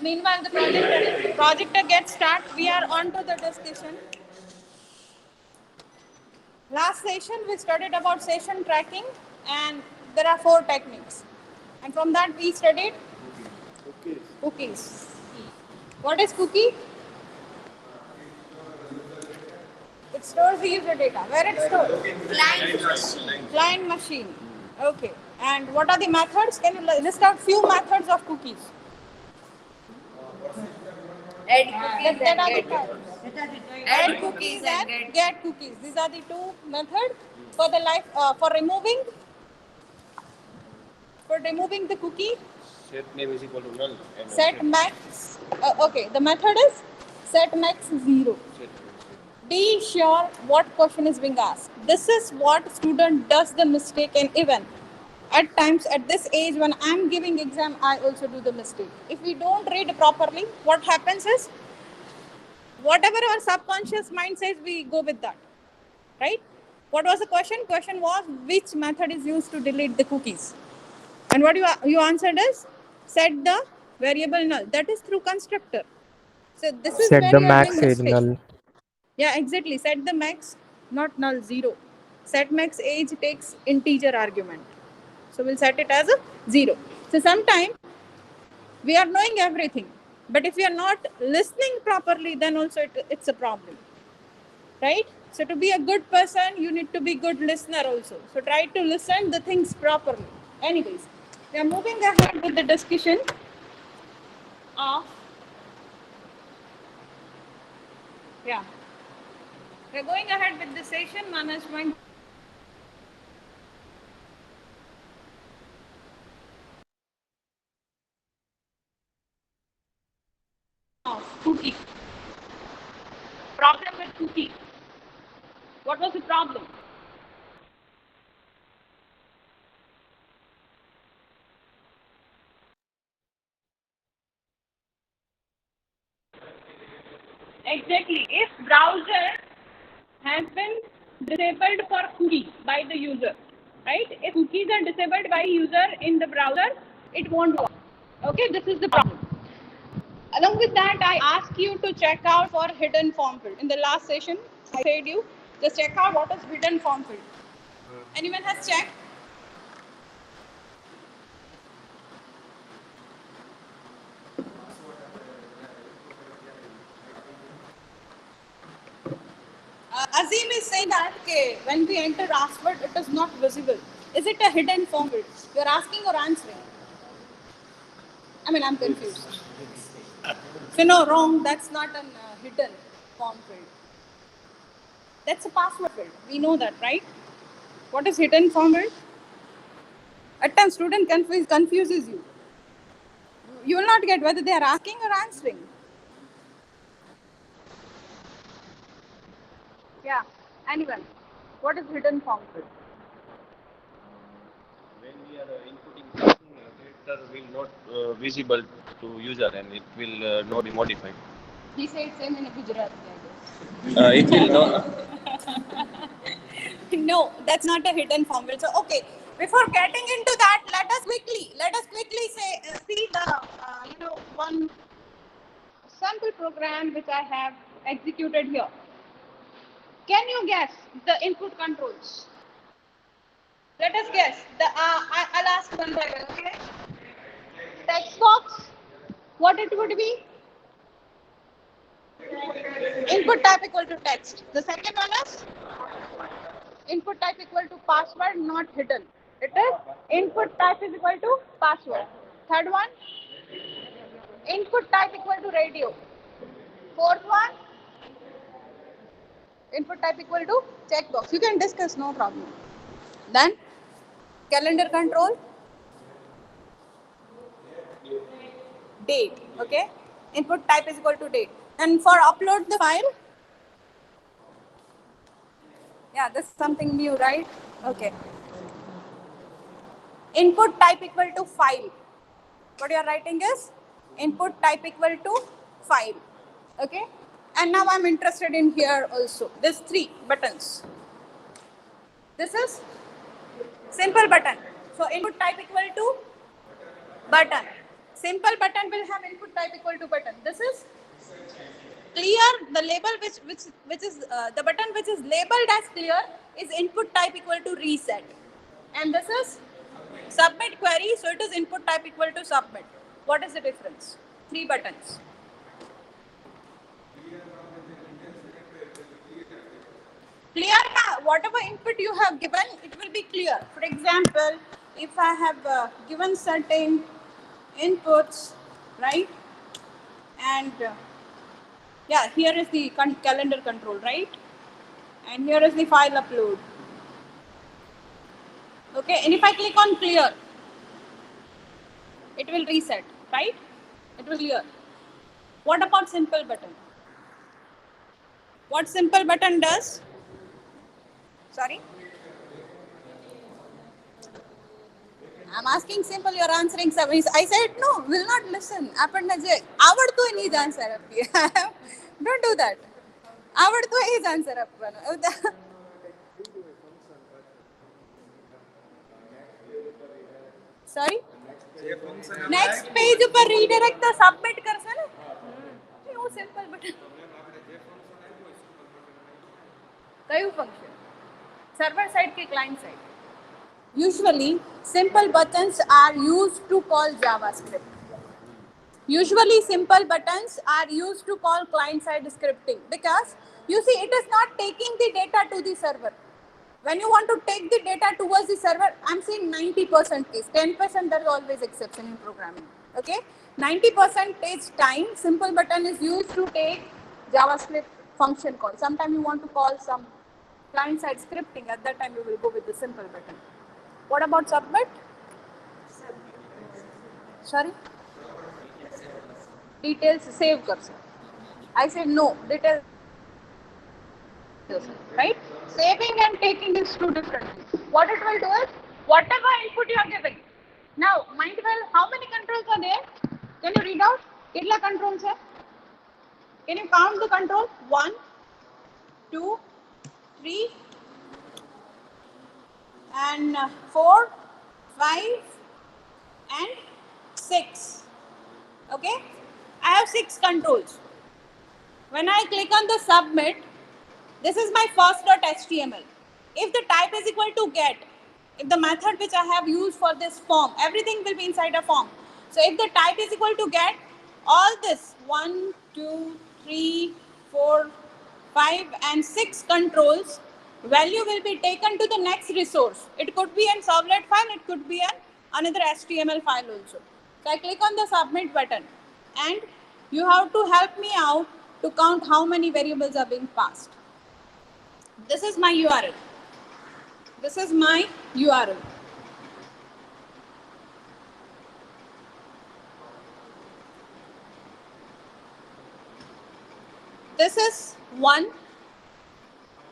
Meanwhile, the projector gets started. We are on to the discussion. Last session, we studied about session tracking, and there are 4 techniques. And from that, we studied cookies. What is cookie? It stores the user data. Where it stores? Client machine. Client machine. Okay. And what are the methods? Can you list out few methods of cookies? Add cookies That are and the get. types. Add cookies and Get cookies. These are the 2 methods for the for removing the cookie. Set name is equal to null. And Set max. Okay. The method is set max 0. Be sure what question is being asked. This is what student does the mistake, and even at times at this age when I'm giving exam, I also do the mistake. If we don't read properly, what happens is whatever our subconscious mind says, we go with that. Right? What was the question? Question was which method is used to delete the cookies? And what you answered is set the variable null. That is through constructor. So this is Set where the you are max doing age mistake. null. Yeah, exactly. Set the max, not null, 0. Set max age takes integer argument. So we'll set it as a 0. So sometimes we are knowing everything, but if we are not listening properly, then also it's a problem. Right? So to be a good person, you need to be good listener also. So try to listen the things properly. Anyways, we are moving ahead with the discussion of we're going ahead with the session management. Cookie. Problem with cookie. What was the problem? Exactly. If browser has been disabled for cookie by the user, right? If cookies are disabled by user in the browser, it won't work. Okay, this is the problem. Along with that, I ask you to check out for hidden form field. In the last session, I said you just check out what is hidden form field. Anyone has checked? Azim is saying that when we enter password, it is not visible. Is it a hidden form field? You are asking or answering? I mean, I'm confused. So no, wrong. That's not a hidden form field. That's a password field. We know that, right? What is hidden form field? At times, student confuses you. You will not get whether they are asking or answering. Yeah. Anyone? What is hidden form field? when we are inputting something, character will not visible to user and it will not be modified. He said same in Gujarati, I guess. It will not. No, that's not a hidden formula. So, okay, before getting into that, let us quickly see the one sample program which I have executed here. Can you guess the input controls? Let us guess. I'll ask one by one. Okay. Text box. What it would be? Input type equal to text. The second one is input type equal to password, not hidden. It is input type is equal to password. Third one, input type equal to radio. Fourth one, input type equal to checkbox. You can discuss, no problem. Then, calendar control, date. Okay, input type is equal to date. And for upload the file, yeah, this is something new, right? Okay. Input type equal to file. What you are writing is input type equal to file. Okay. And now I'm interested in here also. There's 3 buttons. This is simple button. So input type equal to button. Simple button will have input type equal to button. This is clear. The label which is the button which is labeled as clear is input type equal to reset, and this is submit query. So it is input type equal to submit. What is the difference? Three buttons. Clear. Whatever input you have given, it will be clear. For example, if I have given certain inputs, right, and yeah, here is the calendar control, right, and here is the file upload. Okay, and if I click on clear, it will reset, right? It will clear. What about simple button? What simple button does? Sorry? I'm asking simple, you're answering seven. I said no, will not listen. आपण आवडतोय नीज answer आपली. Don't do that. आवडतोय हीच answer आपण. Sorry? Next page पर redirect the submit कर से ना. वो simple button. कયું function? Server side के client side. Usually, simple buttons are used to call JavaScript. Usually, simple buttons are used to call client-side scripting because you see, it is not taking the data to the server. When you want to take the data towards the server, I'm saying 90% case. 10% there is always exception in programming. Okay, 90% time, simple button is used to take JavaScript function call. Sometimes you want to call some client-side scripting. At that time, you will go with the simple button. What about submit? Sorry? Details save कर I said no, details. Right? Saving and taking is two different things. What it will do is, whatever input you are giving. Now, mind well, how many controls are there? Can you read out? Kitla controls hai? Can you count the control? 1, 2, 3, and 4, 5, and 6. Okay? I have 6 controls. When I click on the submit, this is my first.html. If the type is equal to get, if the method which I have used for this form, everything will be inside a form. So if the type is equal to get, all this 1, 2, 3, 4, 5 and 6 controls, value will be taken to the next resource. It could be an servlet file, it could be another HTML file also. So I click on the submit button and you have to help me out to count how many variables are being passed. This is my URL. This is my URL. This is 1.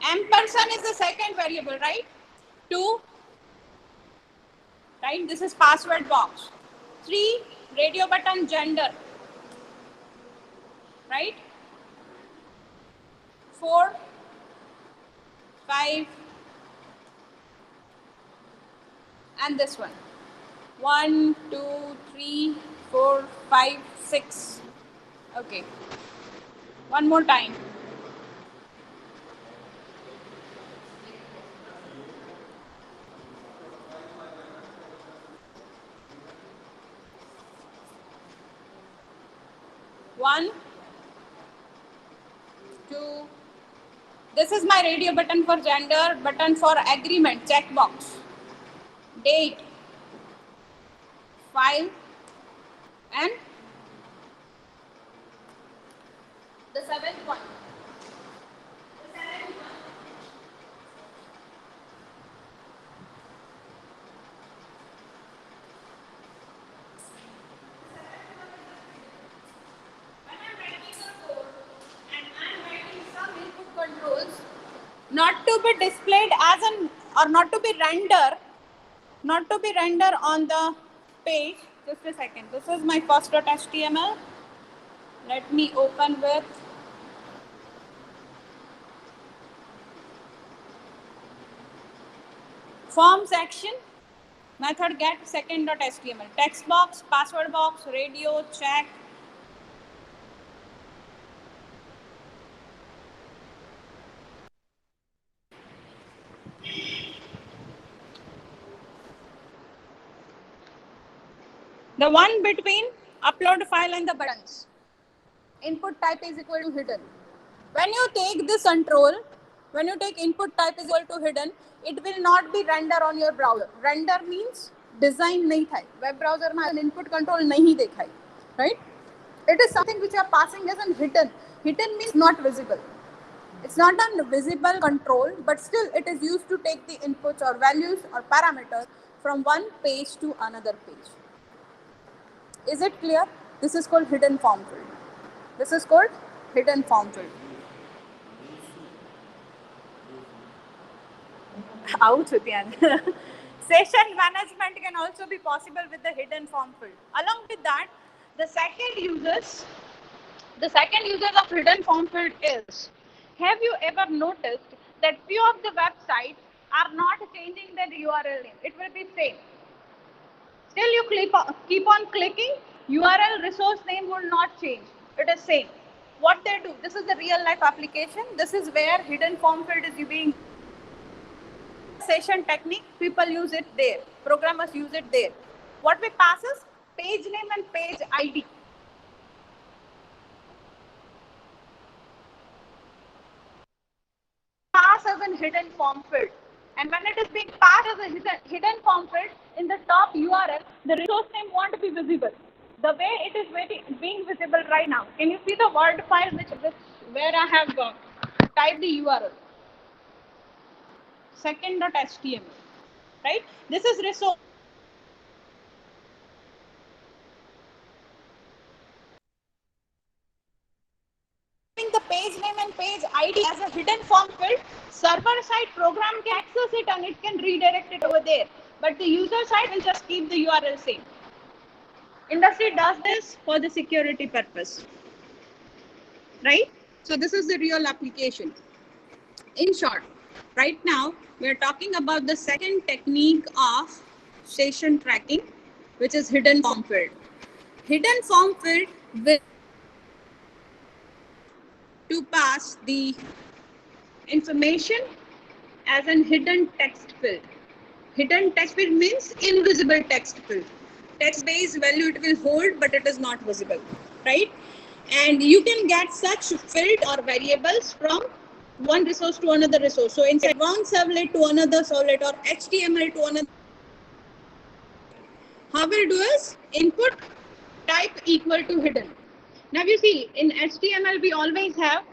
Ampersand is the second variable, right? 2. Right? This is password box. 3. Radio button gender. Right? 4. 5. And this one. 1, 2, 3, 4, 5, 6. Okay. One more time. One, 2. This is my radio button for gender, button for agreement, checkbox. Date, file, and the 7th one. When I'm writing a code and I'm writing some input controls, not to be displayed as an or not to be render on the page. Just a second. This is my first.html. Let me open with form section. Method get second.html. Text box, password box, radio, check. The one between upload file and the buttons. Input type is equal to hidden. When you take this control, when you take input type is equal to hidden, it will not be render on your browser. Render means design नहीं था. Web browser में an input control नहीं देखा है, right? It is something which you are passing as an hidden. Hidden means not visible. It's not a visible control, but still it is used to take the inputs or values or parameters from one page to another page. Is it clear? This is called hidden form field. This is called hidden form field. Out Session management can also be possible with the hidden form field. Along with that, the second users of hidden form field is, have you ever noticed that few of the websites are not changing their URL name? It will be same. Still you keep on clicking, URL resource name will not change. It is same. What they do, this is the real life application. This is where hidden form field is being session technique. People use it there. Programmers use it there. What we pass is page name and page ID. Pass as a hidden form field. And when it is being passed as a hidden form field, in the top URL, the resource name won't be visible. The way it is being visible right now. Can you see the Word file where I have typed the URL? Second.html, right? This is resource. The page name and page ID as a hidden form field, server side program can access it and it can redirect it over there. But the user side will just keep the URL same. Industry does this for the security purpose, right? So this is the real application. In short, right now we are talking about the second technique of session tracking, which is hidden form field. Hidden form field will to pass the information as an hidden text field. Hidden text field means invisible text field. Text-based value it will hold, but it is not visible, right? And you can get such field or variables from one resource to another resource. So inside one servlet to another servlet or HTML to another. How we'll do is input type equal to hidden. Now you see in HTML we always have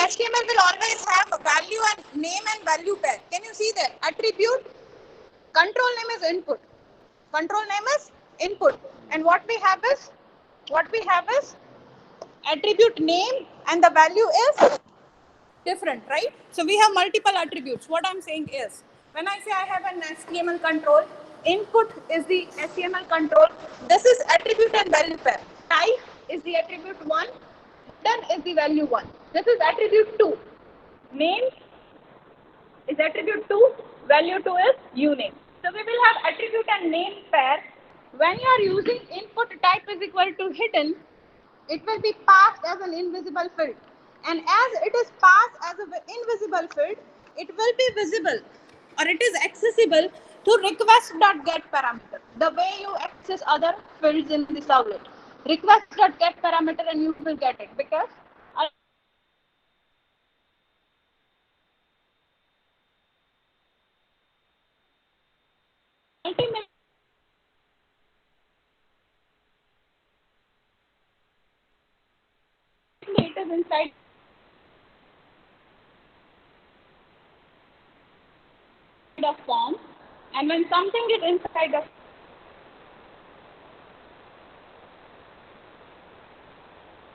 HTML will always have a value and name and value pair. Can you see that? Attribute, control name is input. Control name is input. And what we have is attribute name and the value is different, right? So we have multiple attributes. What I'm saying is, when I say I have an HTML control, input is the HTML control. This is attribute and value pair. Type is the attribute 1. Then is the value 1. This is attribute 2. Name is attribute 2. Value 2 is uname. So we will have attribute and name pair. When you are using input type is equal to hidden, it will be passed as an invisible field. And as it is passed as an invisible field, it will be visible or it is accessible to request.get parameter. The way you access other fields in the servlet. Request.get parameter and you will get it because ultimately it is inside a form, and when something is inside a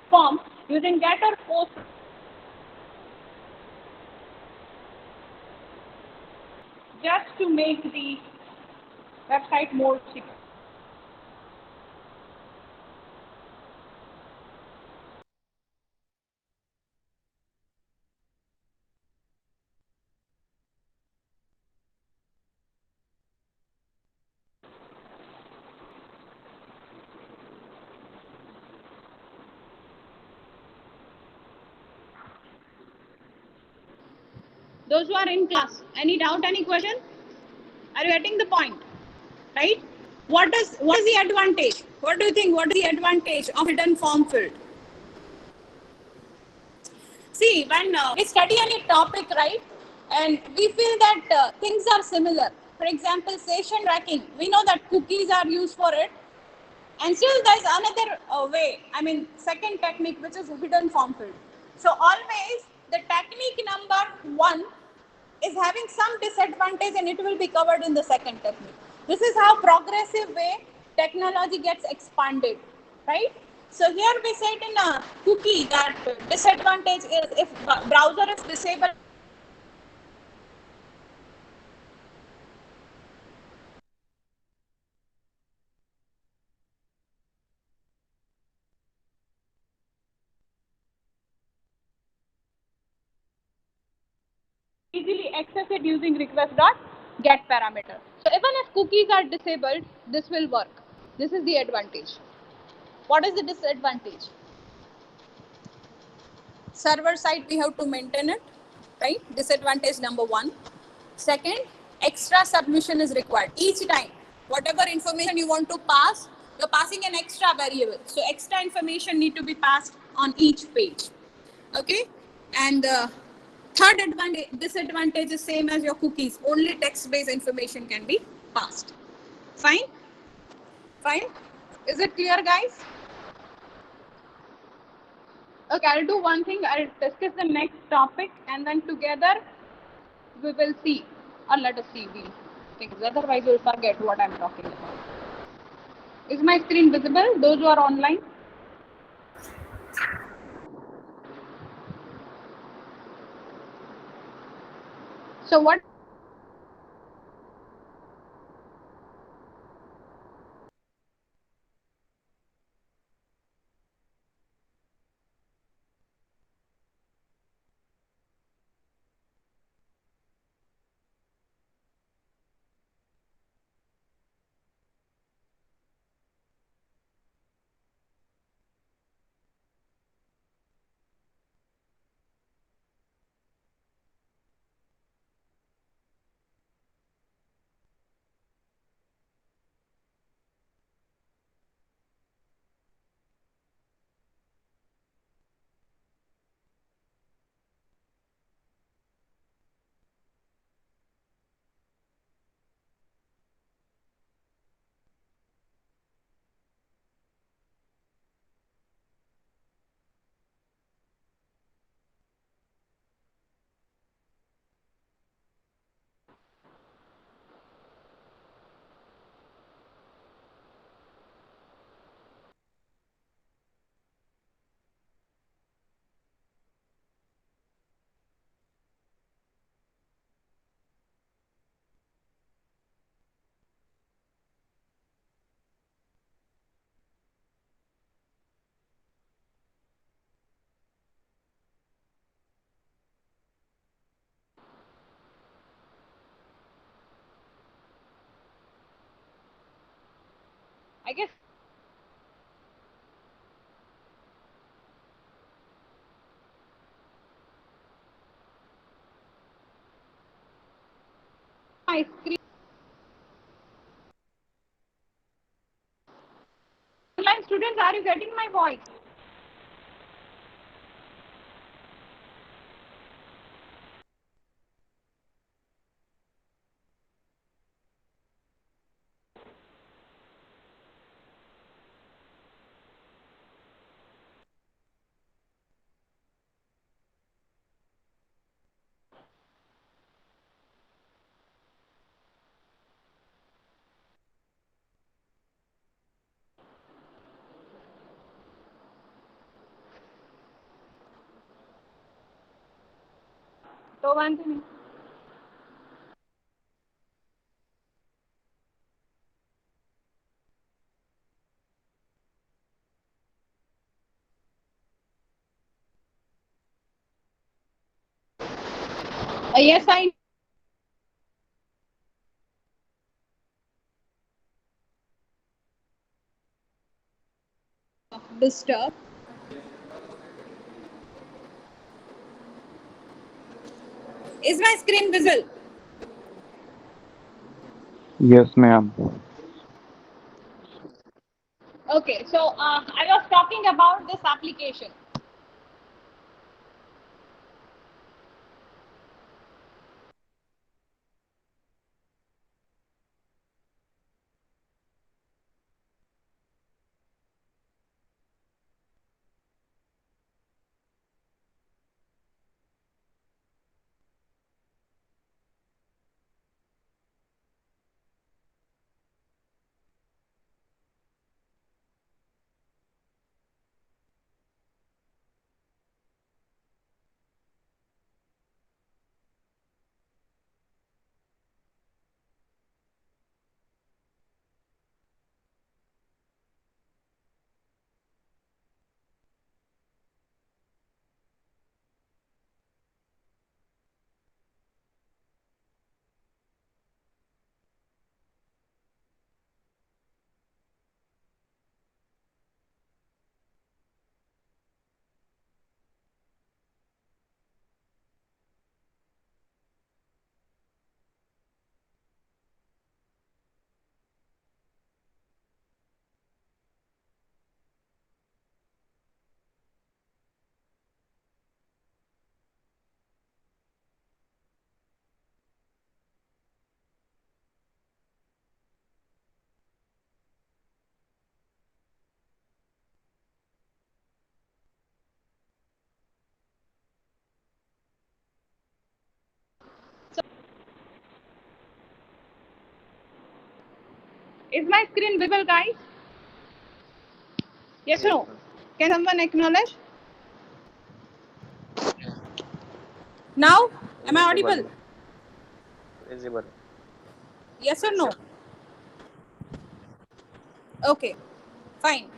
form using get or post just to make the website more secure. Those who are in class, any doubt, any question? Are you getting the point? Right? What is the advantage? What do you think? What is the advantage of hidden form field? See, when we study any topic, right, and we feel that things are similar. For example, session tracking. We know that cookies are used for it, and still there's another way. I mean, second technique, which is hidden form field. So always the technique number one is having some disadvantage, and it will be covered in the second technique. This is how progressive way technology gets expanded, right? So here we said in a cookie that disadvantage is if browser is disabled. Easily access it using request dot get parameter. So even if cookies are disabled, this will work. This is the advantage. What is the disadvantage? Server side we have to maintain it, right? Disadvantage number one. Second, extra submission is required each time. Whatever information you want to pass, you're passing an extra variable. So extra information need to be passed on each page. Okay, and third disadvantage is same as your cookies. Only text-based information can be passed. Fine, fine. Is it clear, guys? Okay, I'll do one thing. I'll discuss the next topic, and then together we will see, or let us see these things. Otherwise, you'll forget what I'm talking about. Is my screen visible? Those who are online. So what? I guess my screen. Online students, are you getting my voice? तो वांधो नहीं. Yes, I disturb. Is my screen visible? Yes, ma'am. Okay, so I was talking about this application. Is my screen visible, guys? Yes or no? Can someone acknowledge? Now, am I audible? Visible. Yes or no? Okay, fine.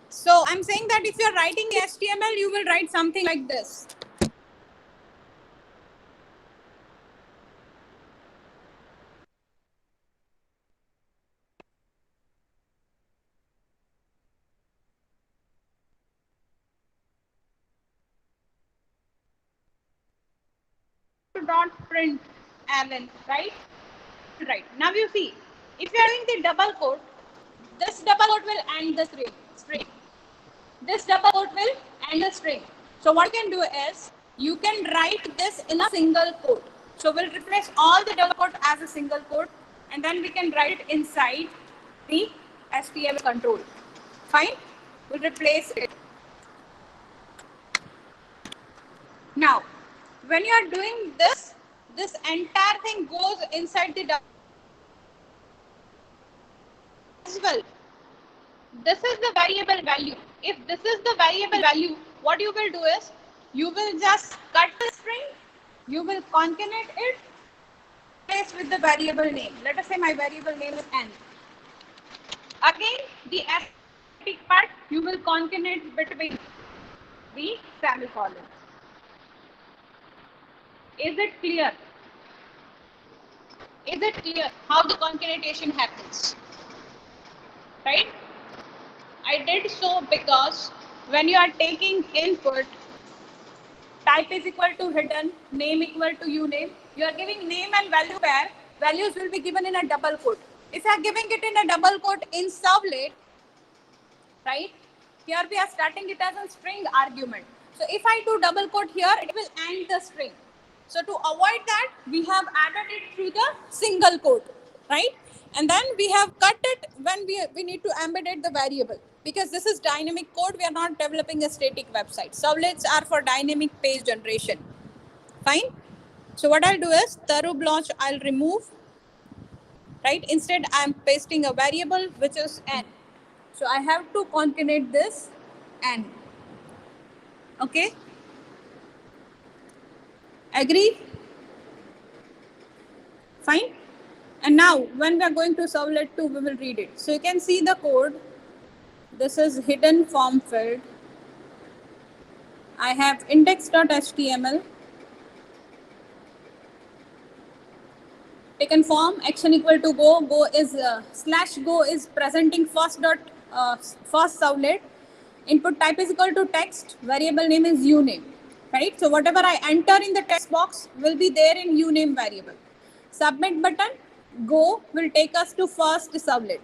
So I'm saying that if you're writing HTML, you will write something like this. Dot print ln, right? Right. Now you see, if you are doing the double quote, this double quote will end the string. This double quote will end the string. So what you can do is, you can write this in a single quote. So we'll replace all the double quote as a single quote, and then we can write it inside the HTML control. Fine? We'll replace it. Now, when you are doing this, this entire thing goes inside the double as well. This is the variable value. If this is the variable value, what you will do is, you will just cut the string, you will concatenate it, place with the variable name. Let us say my variable name is n. Again, the static part, you will concatenate between the semicolons. Is it clear? Is it clear how the concatenation happens? Right? I did so because when you are taking input, type is equal to hidden, name equal to uname. You are giving name and value pair. Values will be given in a double quote. If you are giving it in a double quote in servlet, right? Here we are starting it as a string argument. So if I do double quote here, it will end the string. So to avoid that, we have added it through the single quote, right? And then we have cut it when we need to embed it the variable. Because this is dynamic code, we are not developing a static website. Servlets are for dynamic page generation. Fine? So what I'll do is, Taru block I'll remove, right? Instead, I'm pasting a variable which is n. So I have to concatenate this n. Okay? Agree? Fine? And now, when we are going to servlet 2, we will read it. So you can see the code. This is hidden form field. I have index.html. Taken form, action equal to go. Go is /go is presenting first servlet. Input type is equal to text. Variable name is uname. right? So whatever I enter in the text box will be there in uname variable. Submit button, go, will take us to first servlet.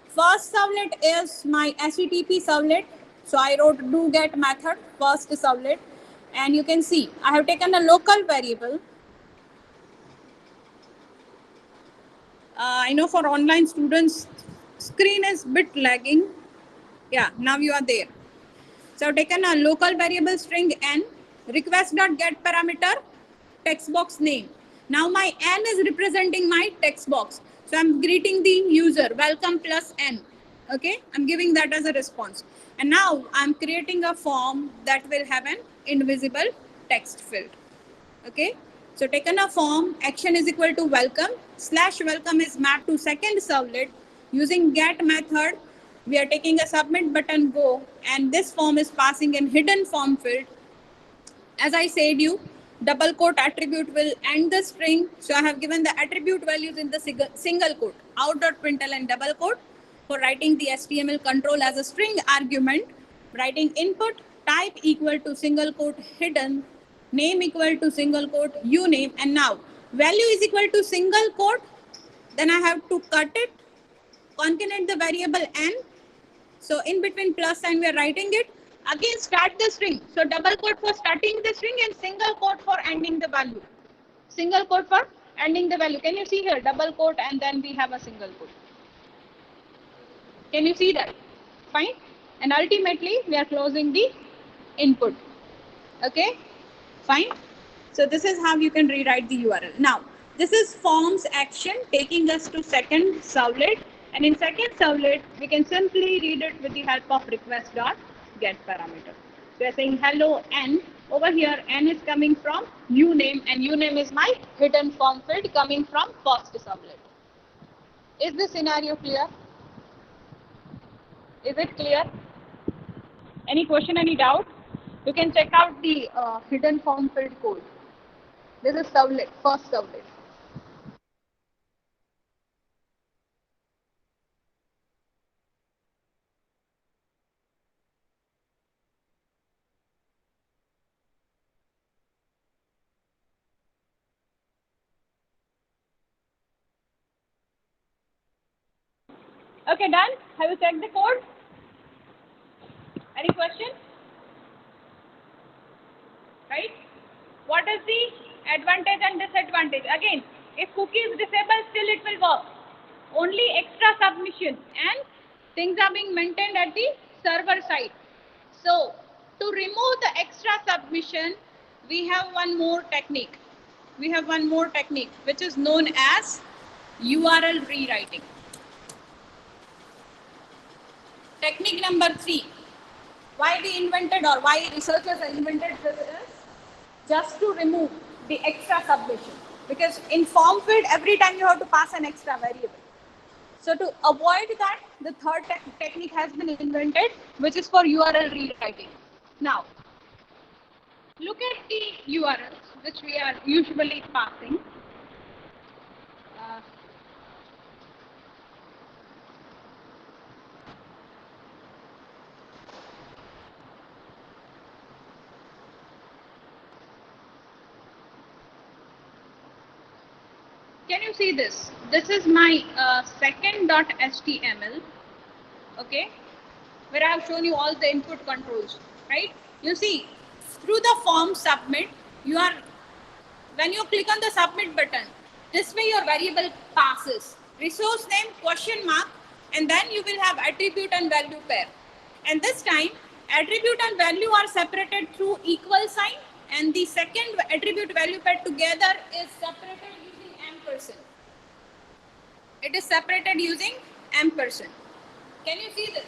First servlet is my HTTP servlet. So I wrote do get method, first servlet. And you can see I have taken a local variable. I know for online students, screen is bit lagging. Yeah, now you are there. So I've taken a local variable string n, request.get parameter, text box name. Now my n is representing my text box. So I'm greeting the user, welcome plus n. Okay, I'm giving that as a response. And now I'm creating a form that will have an invisible text field. Okay, so taken a form, action is equal to welcome, slash welcome is mapped to second servlet. Using get method, we are taking a submit button go, and this form is passing in hidden form field. As I said you, double quote attribute will end the string. So I have given the attribute values in the single quote, out.println double quote, for writing the HTML control as a string argument, writing input type equal to single quote hidden, name equal to single quote uname, and now value is equal to single quote. Then I have to cut it, concatenate the variable n. So in between plus sign we are writing it. Again start the string. So double quote for starting the string and single quote for ending the value. Single quote for ending the value. Can you see here? Double quote and then we have a single quote. Can you see that? Fine. And ultimately we are closing the input. Okay. Fine. So this is how you can rewrite the URL. Now this is forms action taking us to second servlet. And in second servlet, we can simply read it with the help of request.get parameter. So we are saying hello n. Over here, n is coming from uname, and uname is my hidden form field coming from first servlet. Is this scenario clear? Is it clear? Any question, any doubt? You can check out the hidden form field code. This is servlet, first servlet. Okay, done. Have you checked the code? Any question? Right? What is the advantage and disadvantage? Again, if cookie is disabled, still it will work. Only extra submission and things are being maintained at the server side. So, to remove the extra submission, we have one more technique. We have one more technique which is known as URL rewriting. Technique number 3. Why we invented or why researchers invented this is just to remove the extra submission. Because in form field, every time you have to pass an extra variable. So to avoid that, the third technique has been invented, which is for URL rewriting. Now, look at the URLs which we are usually passing. Can you see this? This is my second.html, okay, where I have shown you all the input controls, right? You see, through the form submit, when you click on the submit button, this way your variable passes. Resource name, question mark, and then you will have attribute and value pair. And this time, attribute and value are separated through equal sign, and the second attribute value pair together is separated using ampersand. It is separated using ampersand. Can you see this?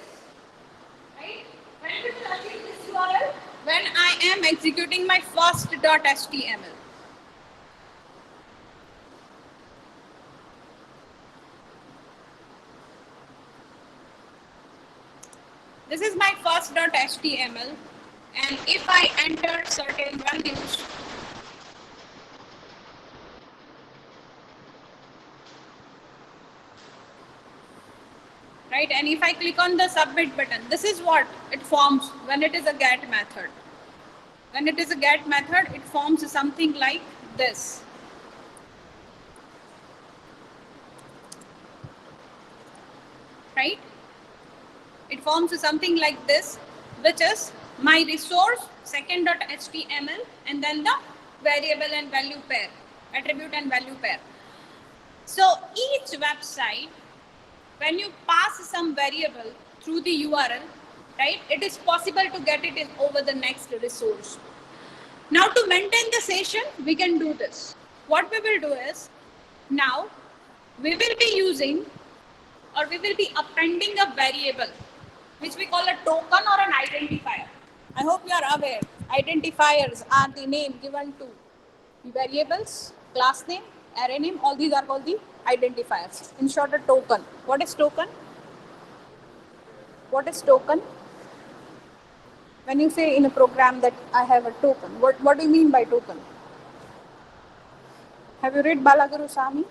Right? When we will achieve this URL? When I am executing my first.html. This is my first.html, and if I enter certain values, right, and if I click on the submit button, this is what it forms when it is a get method. When it is a get method, it forms something like this. Right? It forms something like this, which is my resource, second.html, and then the variable and value pair, attribute and value pair. So each website, when you pass some variable through the URL, right, it is possible to get it in over the next resource. Now to maintain the session, we can do this. What we will do is, now we will be using, or we will be appending a variable which we call a token or an identifier. I hope you are aware. Identifiers are the name given to the variables, class name, array name. All these are called the identifiers. In short, a token. What is token? What is token? When you say in a program that I have a token, what do you mean by token? Have you read Balaguru Sami?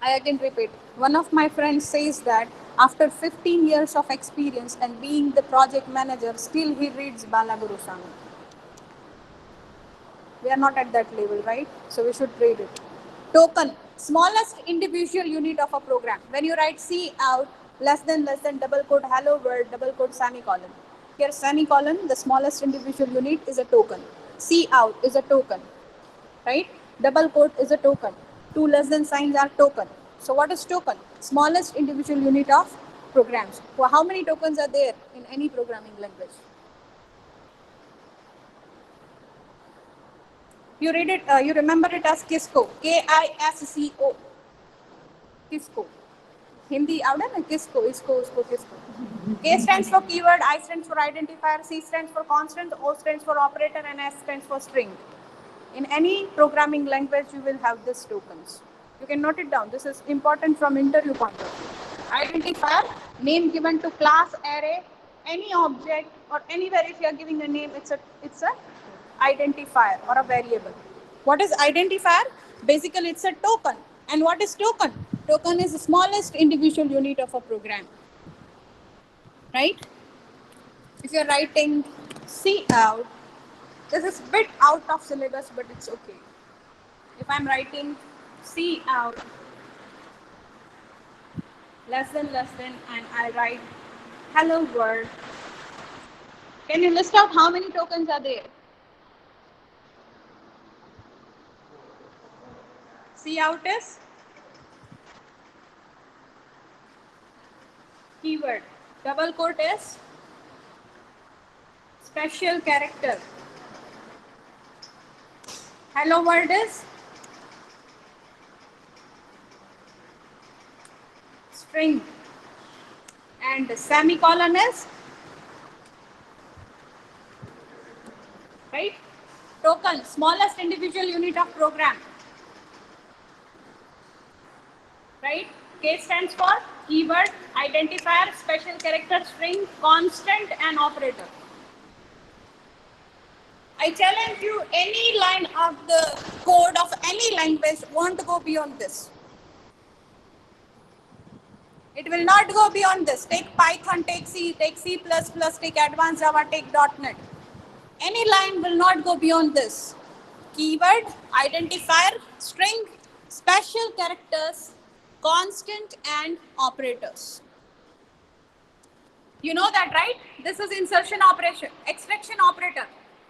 I again repeat, one of my friends says that after 15 years of experience and being the project manager, still he reads Balaguru Sami. We are not at that level, right? So we should read it. Token, smallest individual unit of a program. When you write C out, less than, double quote, hello world, double quote, semicolon. Here semicolon, the smallest individual unit is a token. C out is a token, right? Double quote is a token. Two less than signs are token. So what is token? Smallest individual unit of programs. Well, how many tokens are there in any programming language? You read it, you remember it as KISCO. KISCO. KISCO. Hindi आवड़े ना किसको इसको उसको किसको. K stands for keyword, I stands for identifier, C stands for constant, O stands for operator, and S stands for string. In any programming language, you will have these tokens. You can note it down. This is important from interview point of view. Identifier, name given to class, array, any object, or anywhere if you are giving a name, it's a identifier or a variable. What is identifier? Basically, it's a token. And what is token? Token is the smallest individual unit of a program. Right? If you're writing C out, this is a bit out of syllabus, but it's okay. If I'm writing C out, less than, and I write hello world, can you list out how many tokens are there? C out is keyword. Double quote is special character. Hello world is string. And semicolon is, right? Token, smallest individual unit of program. Right? K stands for keyword, identifier, special character, string, constant, and operator. I challenge you, any line of the code of any language won't go beyond this. It will not go beyond this. Take Python, take C, take C++, take Advanced Java, take .NET. Any line will not go beyond this. Keyword, identifier, string, special characters, constant, and operators. You know that, right? This is insertion operation, extraction operator,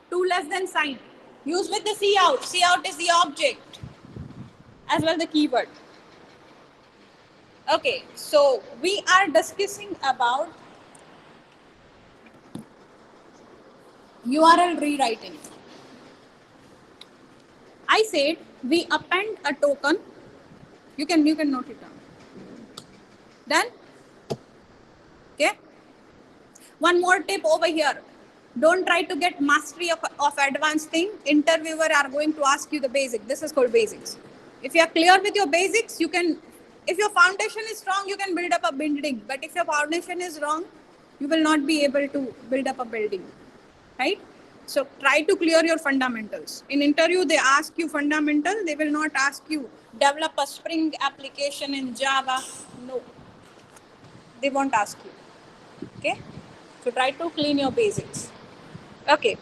two less than sign. Use with the C out. C out is the object, as well the keyword. Okay, so we are discussing about URL rewriting. I said we append a token. You can note it down. Done? Okay. One more tip over here. Don't try to get mastery of advanced thing. Interviewer are going to ask you the basic. This is called basics. If you are clear with your basics, you can. If your foundation is strong, you can build up a building. But if your foundation is wrong, you will not be able to build up a building. Right? So try to clear your fundamentals. In interview, they ask you fundamental. They will not ask you develop a Spring application in Java. No. They won't ask you. Okay? So try to clean your basics. Okay,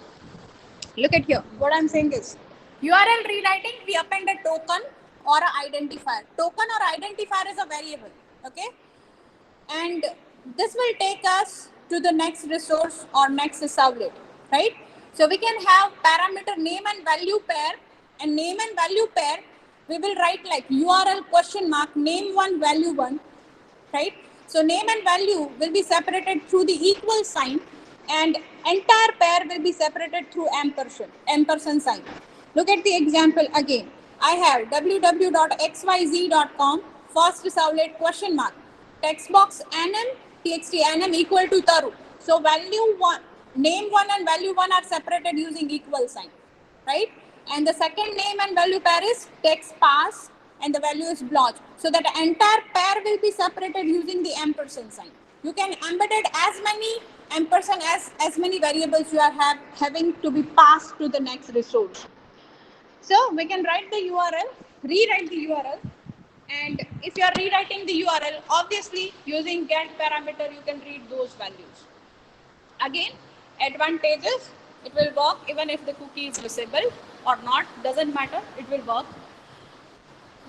look at here. What I'm saying is URL rewriting, we append a token or an identifier. Token or identifier is a variable. Okay, and this will take us to the next resource or next servlet, right? So we can have parameter name and value pair, and name and value pair we will write like URL question mark name one value one, right? So name and value will be separated through the equal sign, and entire pair will be separated through ampersand sign. Look at the example again. I have www.xyz.com first servlet question mark text box nm txt nm equal to taru. So value one, name one and value one are separated using equal sign, right? And the second name and value pair is text pass and the value is block. So that entire pair will be separated using the ampersand sign. You can embed it as many ampersand as many variables you are having to be passed to the next resource. So we can write the URL, rewrite the URL, and if you are rewriting the URL, obviously using get parameter, you can read those values. Again, advantages, it will work even if the cookie is visible or not, doesn't matter, it will work.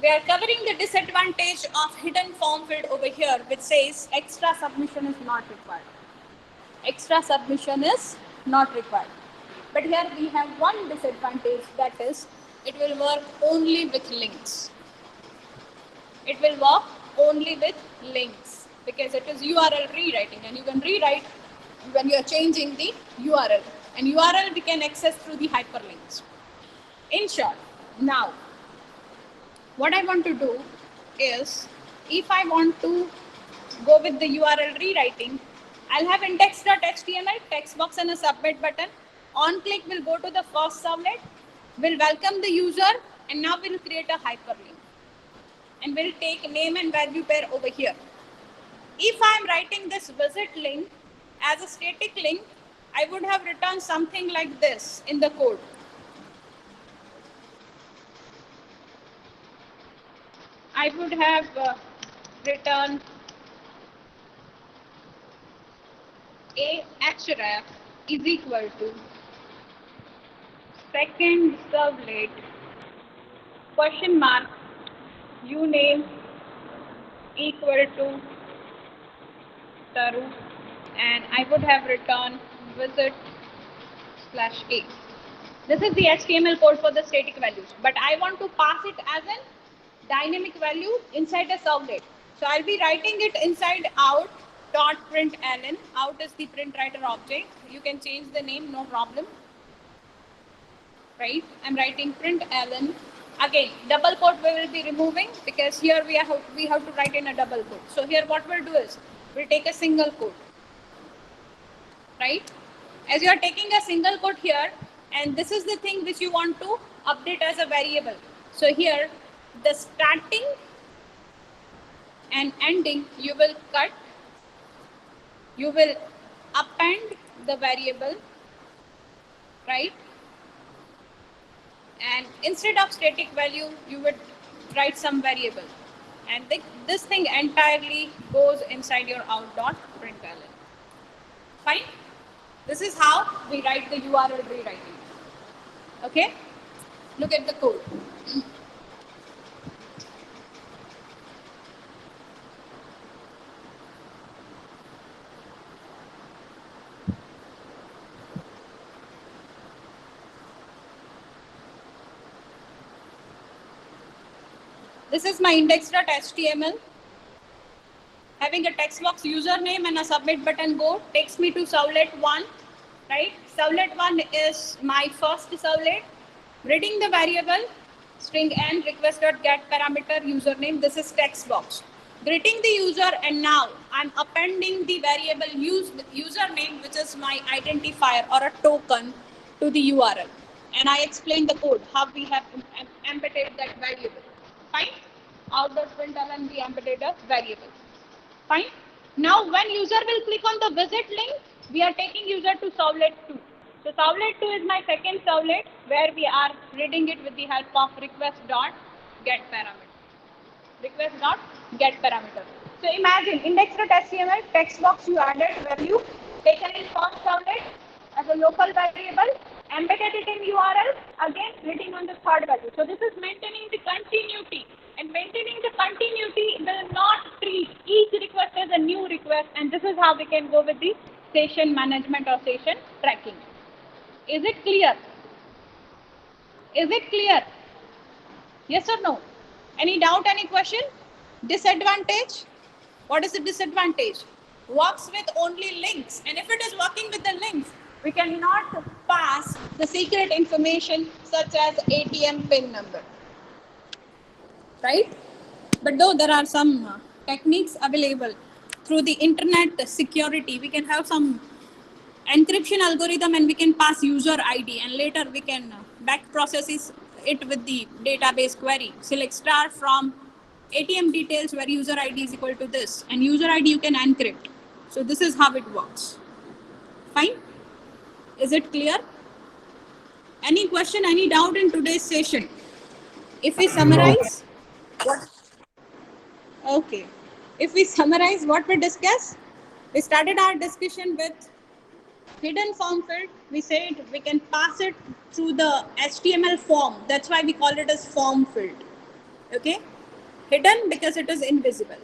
We are covering the disadvantage of hidden form field over here, which says extra submission is not required. Extra submission is not required. But here we have one disadvantage, that is it will work only with links. It will work only with links because it is URL rewriting, and you can rewrite when you are changing the URL, and URL we can access through the hyperlinks. In short, now what I want to do is, if I want to go with the URL rewriting, I'll have index.html, text box and a submit button. On click will go to the first servlet, will welcome the user, and now we'll create a hyperlink. And we'll take name and value pair over here. If I'm writing this visit link as a static link, I would have written something like this in the code. I would have written a href is equal to second servlet question mark uname equal to Taru, and I would have written visit /a. This is the HTML code for the static values, but I want to pass it as a dynamic value inside a servlet. So I'll be writing it inside out.println. Out is the print writer object. You can change the name, no problem. Right? I'm writing println. Again, double quote we will be removing because here we have to write in a double quote. So here what we'll do is we'll take a single quote. Right? As you are taking a single quote here, and this is the thing which you want to update as a variable. So here the starting and ending you will cut, you will append the variable, right? And instead of static value you would write some variable, and this thing entirely goes inside your out.println. Fine. This is how we write the URL rewriting. Okay, look at the code. This is my index.html. Having a text box username and a submit button go takes me to servlet 1, right? Servlet 1 is my first servlet. Reading the variable string n request.get parameter username. This is text box. Greeting the user, and now I'm appending the variable username, which is my identifier or a token, to the URL. And I explained the code, how we have embedded that variable. Fine. Out.println we embedded a variable. Fine. Now when user will click on the visit link, we are taking user to servlet 2. So servlet 2 is my second servlet where we are reading it with the help of request.get parameter. Request.get parameter. So imagine index.html text box you added value taken in first servlet, as a local variable, embedded it in URL, again written on the third value. So this is maintaining the continuity, and maintaining the continuity will not treat each request as a new request, and this is how we can go with the session management or session tracking. Is it clear? Is it clear? Yes or no? Any doubt, any question? Disadvantage? What is the disadvantage? Works with only links, and if it is working with the links, we cannot pass the secret information such as ATM PIN number, right? But though there are some techniques available through the internet security, we can have some encryption algorithm and we can pass user ID, and later we can back process it with the database query. Select star from ATM details where user ID is equal to this, and user ID you can encrypt. So this is how it works. Fine? Is it clear? Any question, any doubt in today's session? If we summarize, what? Okay. If we summarize what we discussed, we started our discussion with hidden form field. We said we can pass it through the HTML form. That's why we call it as form field. Okay? Hidden because it is invisible.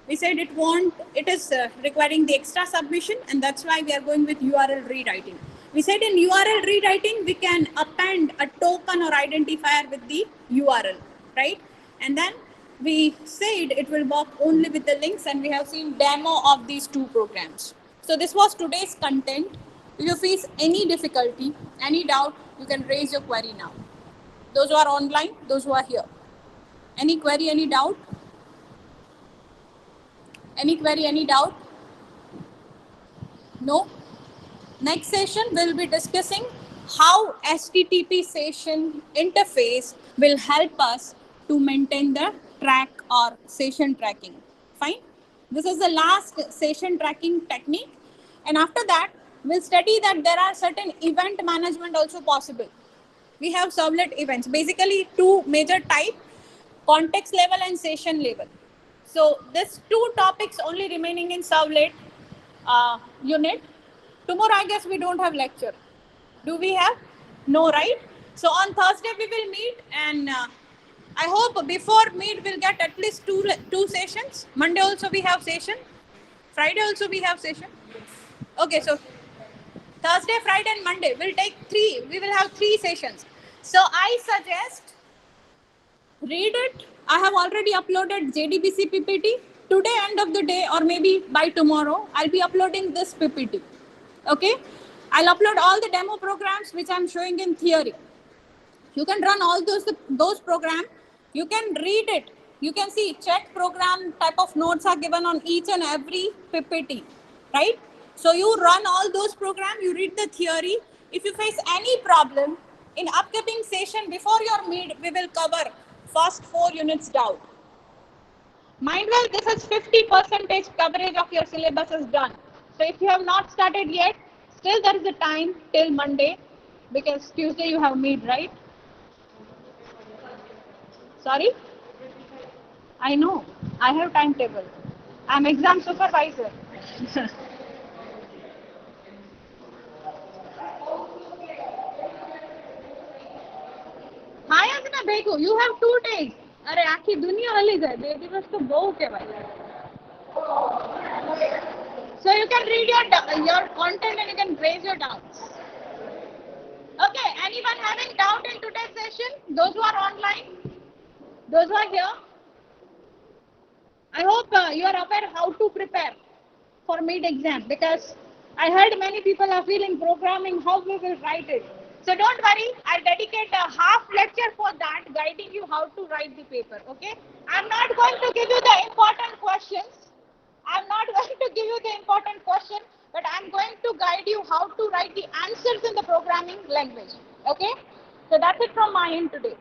We said it is requiring the extra submission, and that's why we are going with URL rewriting. We said in URL rewriting, we can append a token or identifier with the URL, right? And then we said it will work only with the links, and we have seen demo of these two programs. So this was today's content. If you face any difficulty, any doubt, you can raise your query now. Those who are online, those who are here. Any query, any doubt? Any query, any doubt? No? Next session, we'll be discussing how HTTP session interface will help us to maintain the track or session tracking. Fine? This is the last session tracking technique. And after that, we'll study that there are certain event management also possible. We have servlet events, basically two major types, context level and session level. So these two topics only remaining in servlet unit. Tomorrow, I guess we don't have lecture. Do we have? No, right? So on Thursday we will meet, and I hope before meet we'll get at least two sessions. Monday also we have session. Friday also we have session. Okay, so Thursday, Friday, and Monday we'll take three. We will have 3 sessions. So I suggest read it. I have already uploaded JDBC PPT. Today, end of the day, or maybe by tomorrow, I'll be uploading this PPT. Okay? I'll upload all the demo programs which I'm showing in theory. You can run all those programs. You can read it. You can see check program type of notes are given on each and every PPT, right? So you run all those programs, you read the theory. If you face any problem, in upcoming session before your meet, we will cover first 4 units down. Mind well, this is 50% coverage of your syllabus is done. So if you have not started yet, still there is a time till Monday, because Tuesday you have meet, right? Sorry? I know. I have timetable. I'm exam supervisor. Hi, Asna Begu, you have 2 days. अरे आखी दुनिया हली जाए 2 દિવસ तो बहुत है भाई. So you can read your content and you can raise your doubts. Okay, anyone having doubt in today's session? Those who are online, those who are here. I hope you are aware how to prepare for mid-exam, because I heard many people are feeling programming, how we will write it. So don't worry, I'll dedicate a half lecture for that, guiding you how to write the paper, okay? I'm not going to give you the important questions. I'm not going to give you the important question, but I'm going to guide you how to write the answers in the programming language, okay? So that's it from my end today.